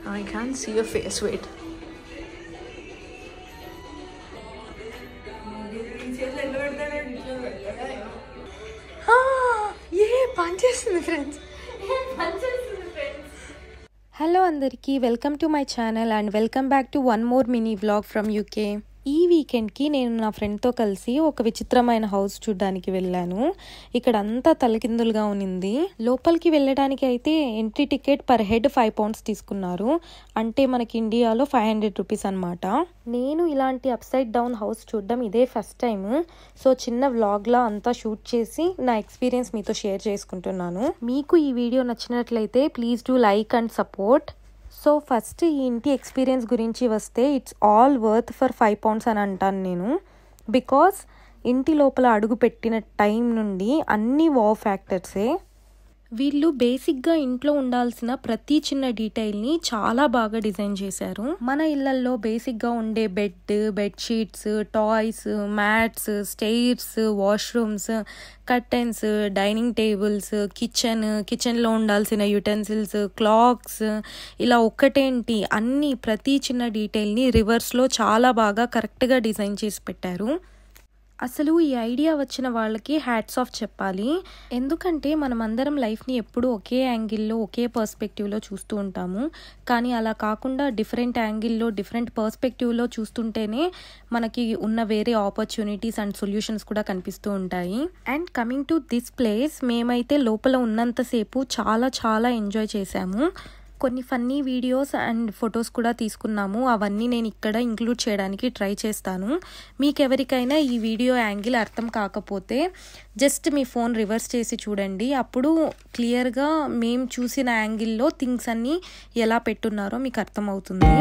I can't see your face. Wait. పనిచేస్తుంది friends. Hello అందరికీ, welcome to my channel and welcome back to one more mini vlog from UK. ఈ వీకెండ్కి నేను నా ఫ్రెండ్తో కలిసి ఒక విచిత్రమైన హౌస్ చూడడానికి వెళ్ళాను. ఇక్కడ అంతా తలకిందులుగా ఉన్నింది. లోపలికి వెళ్ళడానికి అయితే ఎంట్రీ టికెట్ పర్ హెడ్ £5 తీసుకున్నారు. అంటే మనకి ఇండియాలో 500 రూపీస్ అనమాట. నేను ఇలాంటి అప్సైడ్ డౌన్ హౌస్ చూడడం ఇదే ఫస్ట్ టైం. సో చిన్న వ్లాగ్లా అంతా షూట్ చేసి నా ఎక్స్పీరియన్స్ మీతో షేర్ చేసుకుంటున్నాను. మీకు ఈ వీడియో నచ్చినట్లయితే please do like and support. So first ఈ ఇంటి ఎక్స్పీరియన్స్ గురించి వస్తే ఇట్స్ ఆల్ వర్త్ ఫర్ £5 అని అంటాను నేను. బికాస్ ఇంటి లోపల అడుగు పెట్టిన టైం నుండి అన్ని వావ్ ఫ్యాక్టర్సే. వీళ్ళు బేసిక్గా ఇంట్లో ఉండాల్సిన ప్రతి చిన్న డీటెయిల్ని చాలా బాగా డిజైన్ చేశారు. మన ఇళ్లల్లో బేసిక్గా ఉండే bedsheets, toys, mats, stairs, washrooms, curtains, dining tables, కిచెన్లో ఉండాల్సిన యుటెన్సిల్స్, క్లాక్స్, ఇలా ఒక్కటేంటి అన్ని ప్రతి చిన్న డీటెయిల్ని రివర్స్లో చాలా బాగా కరెక్ట్గా డిజైన్ చేసి పెట్టారు. అసలు ఈ ఐడియా వచ్చిన వాళ్ళకి హ్యాట్స్ ఆఫ్ చెప్పాలి. ఎందుకంటే మనమందరం లైఫ్ని ఎప్పుడూ ఒకే యాంగిల్లో, ఒకే పర్స్పెక్టివ్లో చూస్తూ ఉంటాము. కానీ అలా కాకుండా డిఫరెంట్ యాంగిల్లో, డిఫరెంట్ పర్స్పెక్టివ్లో చూస్తుంటేనే మనకి ఉన్న వేరే ఆపర్చునిటీస్ అండ్ సొల్యూషన్స్ కూడా కనిపిస్తూ ఉంటాయి. And coming to this place, మేమైతే లోపల ఉన్నంతసేపు చాలా చాలా ఎంజాయ్ చేశాము. కొన్ని ఫన్నీ వీడియోస్ అండ్ ఫొటోస్ కూడా తీసుకున్నాము. అవన్నీ నేను ఇక్కడ ఇంక్లూడ్ చేయడానికి ట్రై చేస్తాను. మీకు ఎవరికైనా ఈ వీడియో యాంగిల్ అర్థం కాకపోతే జస్ట్ మీ ఫోన్ రివర్స్ చేసి చూడండి. అప్పుడు క్లియర్గా మేము చూసిన యాంగిల్లో థింగ్స్ అన్నీ ఎలా పెట్టున్నారో మీకు అర్థమవుతుంది.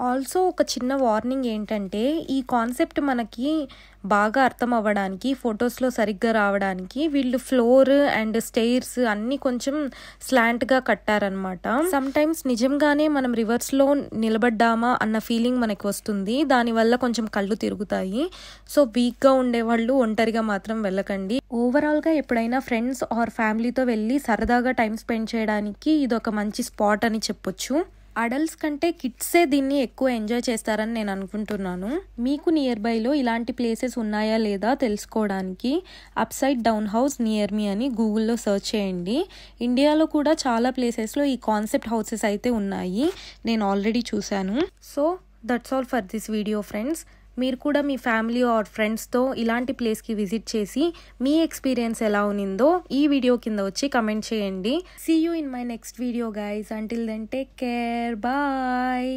ఆల్సో ఒక చిన్న వార్నింగ్ ఏంటంటే, ఈ కాన్సెప్ట్ మనకి బాగా అర్థం అవ్వడానికి, ఫొటోస్లో సరిగ్గా రావడానికి వీళ్ళు ఫ్లోర్ అండ్ స్టైర్స్ అన్నీ కొంచెం స్లాంట్గా కట్టారనమాట. సమ్ టైమ్స్ నిజంగానే మనం రివర్స్లో నిలబడ్డామా అన్న ఫీలింగ్ మనకు వస్తుంది. దానివల్ల కొంచెం కళ్ళు తిరుగుతాయి. సో వీక్గా ఉండేవాళ్ళు ఒంటరిగా మాత్రం వెళ్ళకండి. ఓవరాల్గా ఎప్పుడైనా ఫ్రెండ్స్ ఆర్ ఫ్యామిలీతో వెళ్ళి సరదాగా టైం స్పెండ్ చేయడానికి ఇది ఒక మంచి స్పాట్ అని చెప్పొచ్చు. అడల్ట్స్ కంటే కిడ్సే దీన్ని ఎక్కువ ఎంజాయ్ చేస్తారని నేను అనుకుంటున్నాను. మీకు నియర్ బైలో ఇలాంటి ప్లేసెస్ ఉన్నాయా లేదా తెలుసుకోవడానికి అప్సైడ్ డౌన్ హౌస్ నియర్ మీ అని గూగుల్లో సెర్చ్ చేయండి. ఇండియాలో కూడా చాలా ప్లేసెస్లో ఈ కాన్సెప్ట్ హౌసెస్ అయితే ఉన్నాయి. నేను ఆల్రెడీ చూశాను. So that's all for this video friends. మీరు కూడా మీ ఫ్యామిలీ ఆర్ ఫ్రెండ్స్తో ఇలాంటి ప్లేస్కి విజిట్ చేసి మీ ఎక్స్పీరియన్స్ ఎలా ఉన్నిందో ఈ వీడియో కింద వచ్చి కమెంట్ చేయండి. See you in my next video guys. Until then take care. Bye.